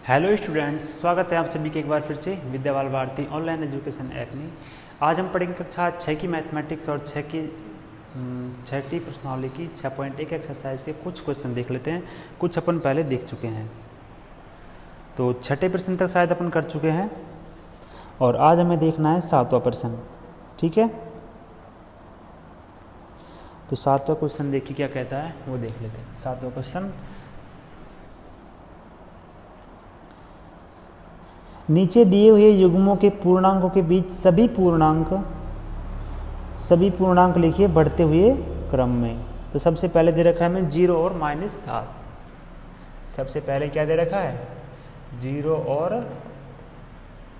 Hello students, स्वागत है आप सभी के एक बार फिर से विद्यावाल भारती ऑनलाइन एजुकेशन ऐप में। आज हम पढ़ेंगे कक्षा 6 की मैथमेटिक्स और 6ठी प्रश्नावली की 6.1 एक्सरसाइज के कुछ क्वेश्चन देख लेते हैं। कुछ अपन पहले देख चुके हैं, तो 6ठे प्रश्न तक शायद अपन कर चुके हैं और आज हमें देखना है 7वां प्रश्न। ठीक है, तो 7वां क्वेश्चन देखिए क्या कहता है, वो देख लेते हैं। 7वां क्वेश्चन, नीचे दिए हुए युग्मों के पूर्णांकों के बीच सभी पूर्णांक लिखिए बढ़ते हुए क्रम में। तो सबसे पहले दे रखा है हमें 0 और -7। सबसे पहले क्या दे रखा है, 0 और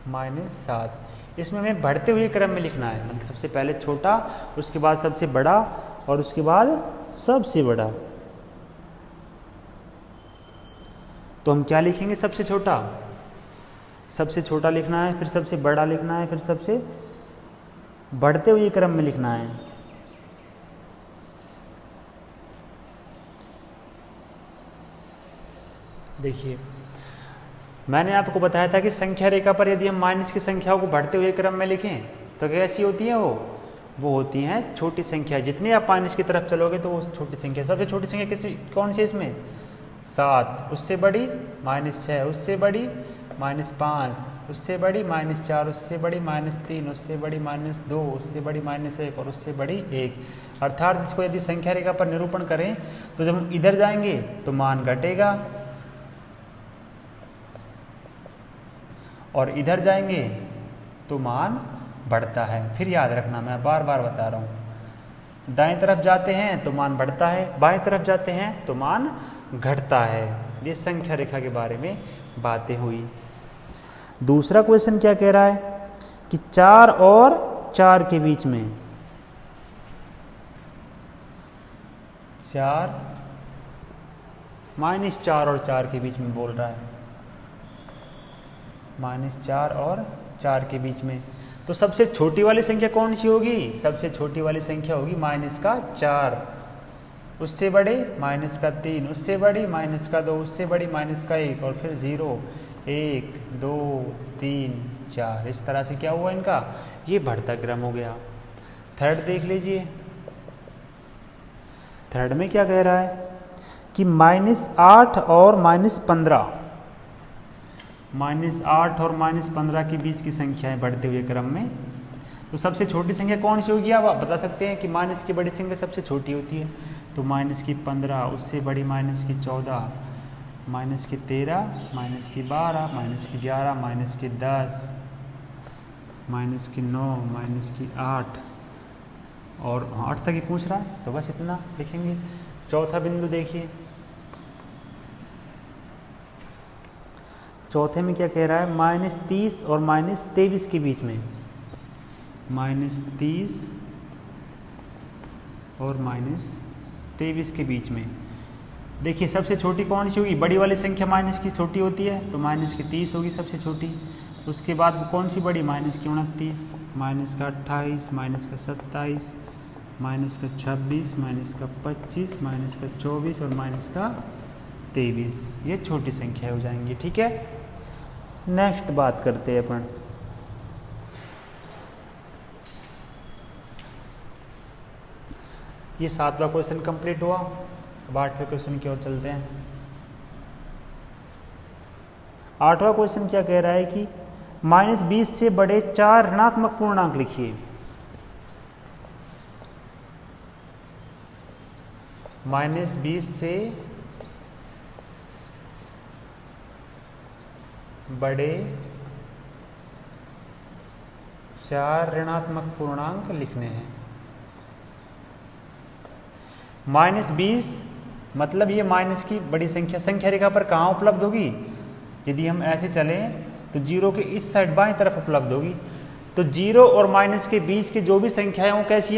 -7। इसमें हमें बढ़ते हुए क्रम में लिखना है, मतलब सबसे पहले छोटा, उसके बाद सबसे बड़ा और उसके बाद सबसे बड़ा। तो हम क्या लिखेंगे, सबसे छोटा लिखना है, फिर सबसे बड़ा लिखना है, फिर सबसे बढ़ते हुए क्रम में लिखना है। देखिए, मैंने आपको बताया था कि संख्या रेखा पर यदि हम माइनस की संख्याओं को बढ़ते हुए क्रम में लिखें तो कैसी होती है वो होती हैं छोटी संख्या। जितनी आप माइनस की तरफ चलोगे तो वो छोटी संख्या। सबसे छोटी संख्या कौन सी है इसमें, 7, उससे बड़ी -6, उससे बड़ी -5, उससे बड़ी -4, उससे बड़ी -3, उससे बड़ी -2, उससे बड़ी -1 और उससे बड़ी 1। अर्थात इसको यदि संख्या रेखा पर निरूपण करें तो जब हम इधर जाएंगे तो मान घटेगा और इधर जाएंगे तो मान बढ़ता है। फिर याद रखना, मैं बार बार बता रहा हूँ, दाएं तरफ जाते हैं तो मान बढ़ता है, बाएं तरफ जाते हैं तो मान घटता है। ये संख्या रेखा के बारे में बातें हुई। दूसरा क्वेश्चन क्या कह रहा है कि 4 और 4 के बीच में, 4 -4 और 4 के बीच में बोल रहा है, -4 और 4 के बीच में। तो सबसे छोटी वाली संख्या कौन सी होगी, सबसे छोटी वाली संख्या होगी -4, उससे बड़े -3, उससे बड़ी -2, उससे बड़ी -1 और फिर 0, 1, 2, 3, 4। इस तरह से क्या हुआ इनका, ये बढ़ता क्रम हो गया। थर्ड देख लीजिए, थर्ड में क्या कह रहा है कि -8 और -15, -8 और -15 के बीच की संख्या है बढ़ते हुए क्रम में। तो सबसे छोटी संख्या कौन सी होगी, आप बता सकते हैं कि माइनस की बड़ी संख्या सबसे छोटी होती है। तो -15, उससे बड़ी -14, -13, -12, -11, -10, -9, -8 और 8 तक ही पूछ रहा है, तो बस इतना लिखेंगे। चौथा बिंदु देखिए, चौथे में क्या कह रहा है, -30 और -23 के बीच में, -30 और -23 के बीच में। देखिए सबसे छोटी कौन सी होगी, बड़ी वाली संख्या माइनस की छोटी होती है, तो -30 होगी सबसे छोटी। उसके बाद कौन सी बड़ी, -29, -28, -27, -25, -24 और -23। ये छोटी संख्या हो जाएंगी। ठीक है, नेक्स्ट बात करते हैं अपन। ये 7वां क्वेश्चन कंप्लीट हुआ। अब 8वें क्वेश्चन की ओर चलते हैं। 8वां क्वेश्चन क्या कह रहा है कि -20 से बड़े 4 ऋणात्मक पूर्णांक लिखिए। -20 से बड़े 4 ऋणात्मक पूर्णांक लिखने हैं। -20 मतलब ये माइनस की बड़ी संख्या रेखा पर कहाँ उपलब्ध होगी, यदि हम ऐसे चलें तो 0 के इस साइड बाएं तरफ उपलब्ध होगी। तो 0 और माइनस के बीच की जो भी संख्याएं वो कैसी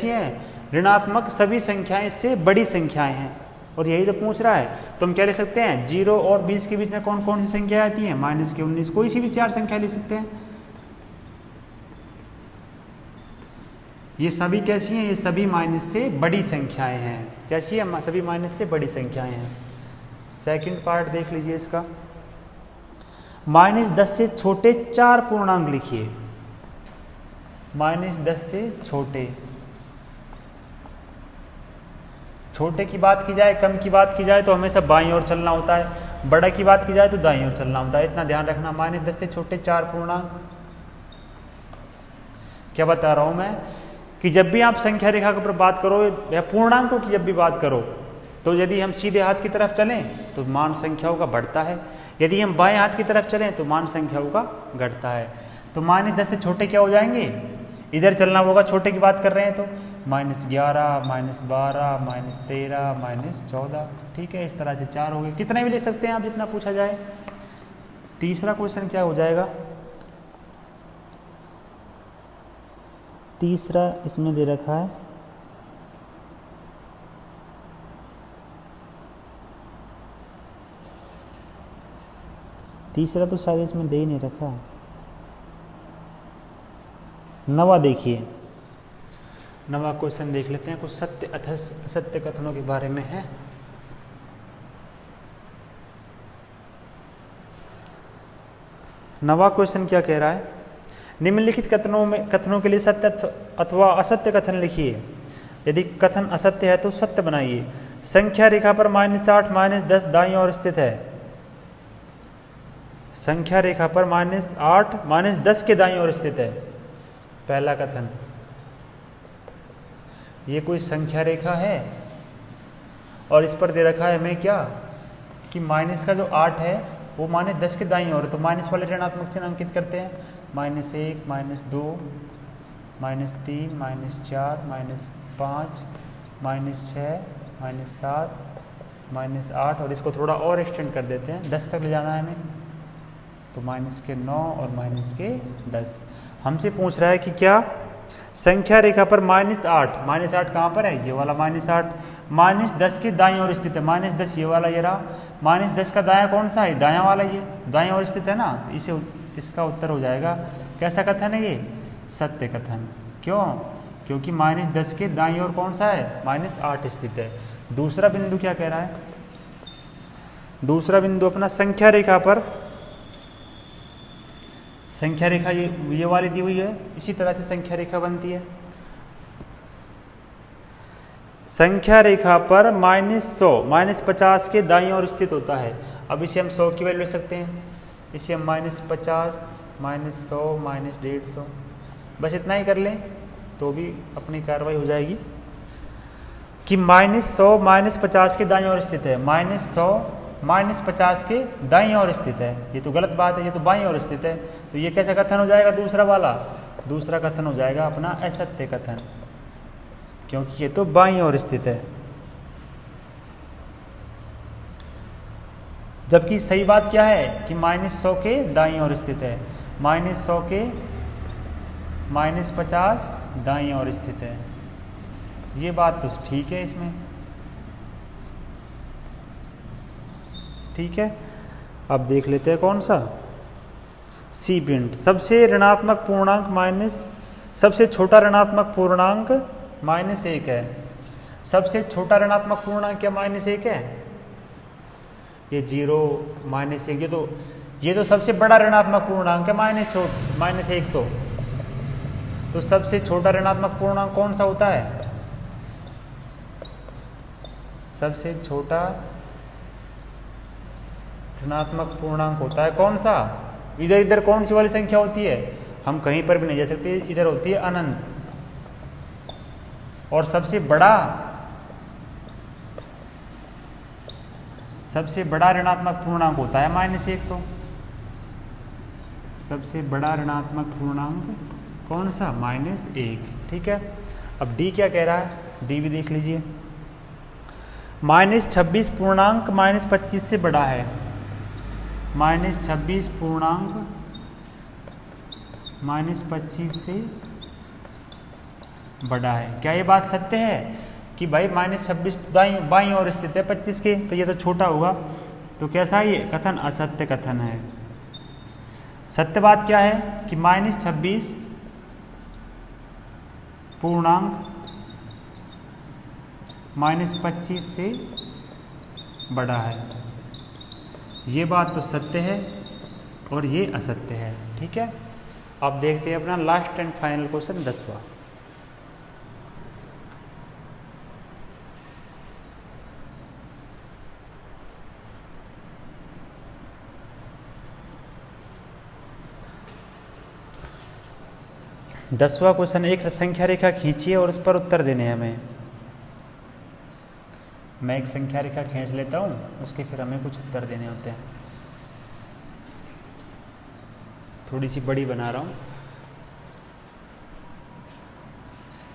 हैं, ऋणात्मक। सभी संख्याएं इससे बड़ी संख्याएं हैं और यही तो पूछ रहा है। तो हम क्या लिख सकते हैं, 0 और 20 के बीच में कौन कौन सी संख्या आती है, -19, कोई सी भी 4 संख्या लिख सकते हैं। ये सभी कैसी हैं, ये सभी माइनस से बड़ी संख्याएं हैं। कैसी है, सभी माइनस से बड़ी संख्याएं हैं। सेकंड पार्ट देख लीजिए इसका। -10 से छोटे 4 पूर्णांक लिखिए। -10 से छोटे, छोटे की बात की जाए, कम की बात की जाए तो हमेशा बाईं ओर चलना होता है, बड़ा की बात की जाए तो दाईं ओर चलना होता है। इतना ध्यान रखना। -10 से छोटे 4 पूर्णांक। क्या बता रहा हूं मैं कि जब भी आप संख्या रेखा के ऊपर बात करो या पूर्णांकों की जब भी बात करो, तो यदि हम सीधे हाथ की तरफ चलें तो मान संख्याओं का बढ़ता है, यदि हम बाएं हाथ की तरफ चलें तो मान संख्याओं का घटता है। तो -10 से छोटे क्या हो जाएंगे, इधर चलना होगा, छोटे की बात कर रहे हैं तो -11, -12, -13, -14। ठीक है, इस तरह से 4 हो गए। कितने भी ले सकते हैं आप, जितना पूछा जाए। तीसरा क्वेश्चन क्या हो जाएगा, तीसरा इसमें दे रखा है तीसरा तो शायद इसमें दे ही नहीं रखा। नवा देखिए, नवा क्वेश्चन देख लेते हैं। कुछ सत्य असत्य कथनों के बारे में है। नवा क्वेश्चन क्या कह रहा है, निम्नलिखित कथनों के लिए सत्य अथवा असत्य कथन लिखिए। यदि कथन असत्य है तो सत्य बनाइए। संख्या रेखा पर -8 -10 दाईं ओर स्थित है। संख्या रेखा पर -8 -10 के दाईं ओर स्थित है। पहला कथन, ये कोई संख्या रेखा है और इस पर दे रखा है हमें क्या कि माइनस का जो 8 है वो -10 के दाईं ओर है, तो माइनस वाले ऋणात्मक चिन्ह अंकित करते हैं। -1 -2 -3 -4 -5 -6 -7 -8 और इसको थोड़ा और एक्सटेंड कर देते हैं, 10 तक ले जाना है हमें, तो -9 और -10। हमसे पूछ रहा है कि क्या संख्या रेखा पर -8 कहाँ पर है, ये वाला -8 -10 के दाईं ओर स्थित है। -10 ये वाला, ये रहा। -10 का दायां कौन सा है, दायां वाला, ये दाईं ओर स्थित है ना, तो इसे इसका उत्तर हो जाएगा। कैसा कथन है ये, सत्य कथन। क्यों, क्योंकि -10 के दाईं ओर कौन सा है, -8 स्थित है। दूसरा बिंदु क्या कह रहा है, दूसरा बिंदु अपना संख्या रेखा पर, संख्या रेखा ये वाली दी हुई है, इसी तरह से संख्या रेखा बनती है। संख्या रेखा पर -100 -50 के दाईं ओर स्थित होता है। अब इसे हम 100 की वैल्यू ले सकते हैं, इसे हम -50 -100 -150 बस इतना ही कर लें तो भी अपनी कार्रवाई हो जाएगी कि -100 -50 के दाईं ओर स्थित है। -100 -50 के दाईं ओर स्थित है, ये तो गलत बात है, ये तो बाईं ओर स्थित है। तो ये कैसा कथन हो जाएगा, दूसरा वाला, दूसरा कथन हो जाएगा अपना असत्य कथन, क्योंकि ये तो बाईं ओर स्थित है। जबकि सही बात क्या है कि -100 के दाईं ओर स्थित है, -100 के -50 दाईं ओर स्थित है। ये बात तो ठीक है इसमें, ठीक है। अब देख लेते हैं कौन सा, सी पिंड। सबसे ऋणात्मक पूर्णांक सबसे छोटा ऋणात्मक पूर्णांक -1 है। सबसे छोटा ऋणात्मक पूर्णांक क्या -1 है, ये 0 -1, ये तो सबसे बड़ा ऋणात्मक पूर्णांक है -1 तो सबसे छोटा ऋणात्मक पूर्णांक कौन सा होता है, सबसे छोटा ऋणात्मक पूर्णांक होता है कौन सा, इधर इधर कौन सी वाली संख्या होती है, हम कहीं पर भी नहीं जा सकते, इधर होती है अनंत। और सबसे बड़ा ऋणात्मक पूर्णांक होता है -1, तो सबसे बड़ा ऋणात्मक पूर्णांक कौन सा, -1। ठीक है। अब डी क्या कह रहा है, डी भी देख लीजिए। -26 पूर्णांक -25 से बड़ा है। -26 पूर्णांक -25 से बड़ा है। क्या ये बात सत्य है कि भाई -26 बाईं ओर स्थित है 25 के, तो ये तो छोटा होगा, तो कैसा है ये कथन, असत्य कथन है। सत्य बात क्या है कि -26 पूर्णांक -25 से बड़ा है। ये बात तो सत्य है और ये असत्य है। ठीक है, अब देखते हैं अपना लास्ट एंड फाइनल क्वेश्चन 10वां। दसवां क्वेश्चन, एक संख्या रेखा खींचिए और उस पर उत्तर देने हैं हमें। मैं एक संख्या रेखा खींच लेता हूँ, उसके फिर हमें कुछ उत्तर देने होते हैं। थोड़ी सी बड़ी बना रहा हूँ।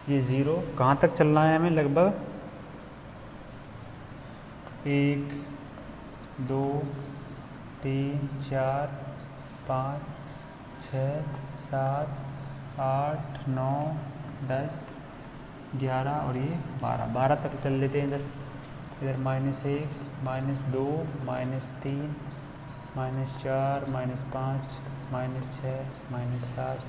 ये 0 कहाँ तक चलना है हमें? लगभग 1 2 3 4 5 6 7 8 9 10 11 और ये 12 तक चल लेते हैं। इधर -1 -2 -3 -4 -5 -6 -7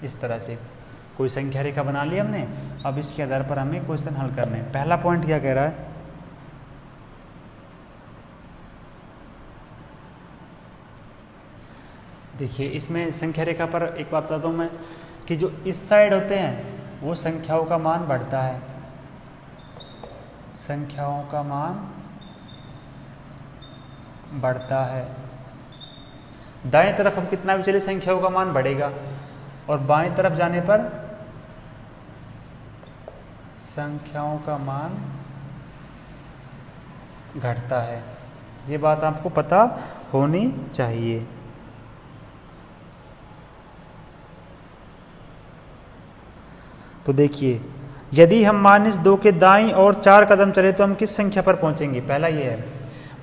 इस तरह से कोई संख्या रेखा बना ली हमने। अब इसके आधार पर हमें क्वेश्चन हल करने हैं। पहला पॉइंट क्या कह रहा है? देखिए, इसमें संख्या रेखा पर एक बात बताता हूँ मैं कि जो इस साइड होते हैं वो संख्याओं का मान बढ़ता है, संख्याओं का मान बढ़ता है। दाएं तरफ हम कितना भी चले संख्याओं का मान बढ़ेगा, और बाएं तरफ जाने पर संख्याओं का मान घटता है। ये बात आपको पता होनी चाहिए। तो देखिए, यदि हम -2 के दाईं और 4 कदम चले तो हम किस संख्या पर पहुंचेंगे? पहला ये है,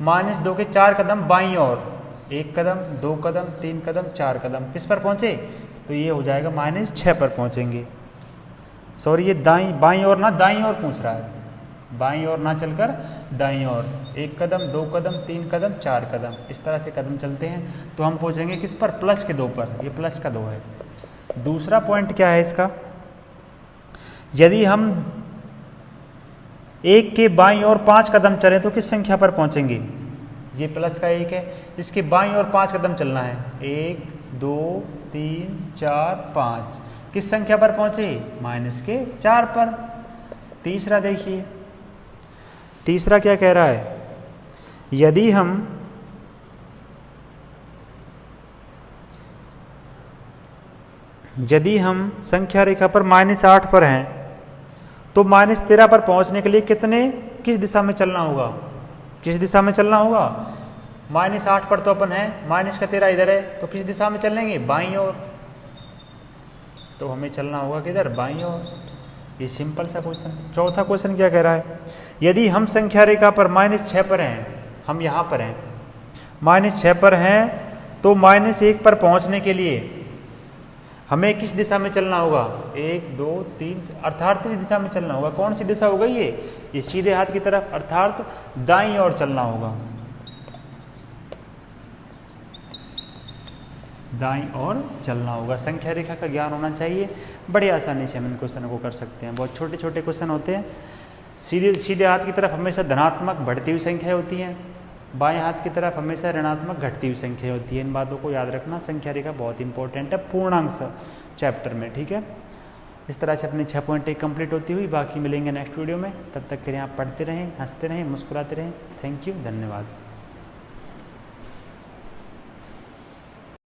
-2 के 4 कदम बाईं ओर, 1 कदम 2 कदम 3 कदम 4 कदम, किस पर पहुंचे? तो ये हो जाएगा -6 पर पहुंचेंगे। सॉरी, ये बाईं ओर ना दाईं ओर पूछ रहा है, बाईं ओर ना चलकर दाईं ओर। 1 कदम 2 कदम 3 कदम 4 कदम, इस तरह से कदम चलते हैं तो हम पहुंचेंगे किस पर? प्लस के 2 पर। ये प्लस का 2 है। दूसरा पॉइंट क्या है इसका? यदि हम 1 के बाईं ओर 5 कदम चलें तो किस संख्या पर पहुंचेंगे? ये प्लस का 1 है, इसके बाईं ओर 5 कदम चलना है। 1 2 3 4 5, किस संख्या पर पहुंचे? -4 पर। तीसरा देखिए, तीसरा क्या कह रहा है? यदि हम संख्या रेखा पर -8 पर हैं तो -13 पर पहुंचने के लिए किस दिशा में चलना होगा? किस दिशा में चलना होगा? -8 पर तो अपन है, -13 इधर है, तो किस दिशा में चलेंगे? बाईं ओर। तो हमें चलना होगा किधर? बाईं ओर। ये सिंपल सा क्वेश्चन। चौथा क्वेश्चन क्या कह रहा है? यदि हम संख्या रेखा पर -6 पर हैं, हम यहाँ पर हैं, -6 पर हैं तो -1 पर पहुंचने के लिए हमें किस दिशा में चलना होगा? 1 2 3, अर्थात इस दिशा में चलना होगा। कौन सी दिशा होगा ये सीधे हाथ की तरफ, अर्थात दाईं ओर चलना होगा। दाईं ओर चलना होगा। संख्या रेखा का ज्ञान होना चाहिए। बड़ी आसानी से हम इन क्वेश्चनों को कर सकते हैं। बहुत छोटे छोटे क्वेश्चन होते हैं। सीधे हाथ की तरफ हमेशा धनात्मक बढ़ती हुई संख्या होती हैं, बाएं हाथ की तरफ हमेशा ऋणात्मक घटती हुई संख्या होती है। इन बातों को याद रखना। संख्या रेखा बहुत इंपॉर्टेंट है पूर्णांक चैप्टर में। ठीक है, इस तरह से अपनी 6 पॉइंट कंप्लीट होती हुई। बाकी मिलेंगे नेक्स्ट वीडियो में। तब तक के लिए आप पढ़ते रहें, हंसते रहें, मुस्कुराते रहें। थैंक यू, धन्यवाद।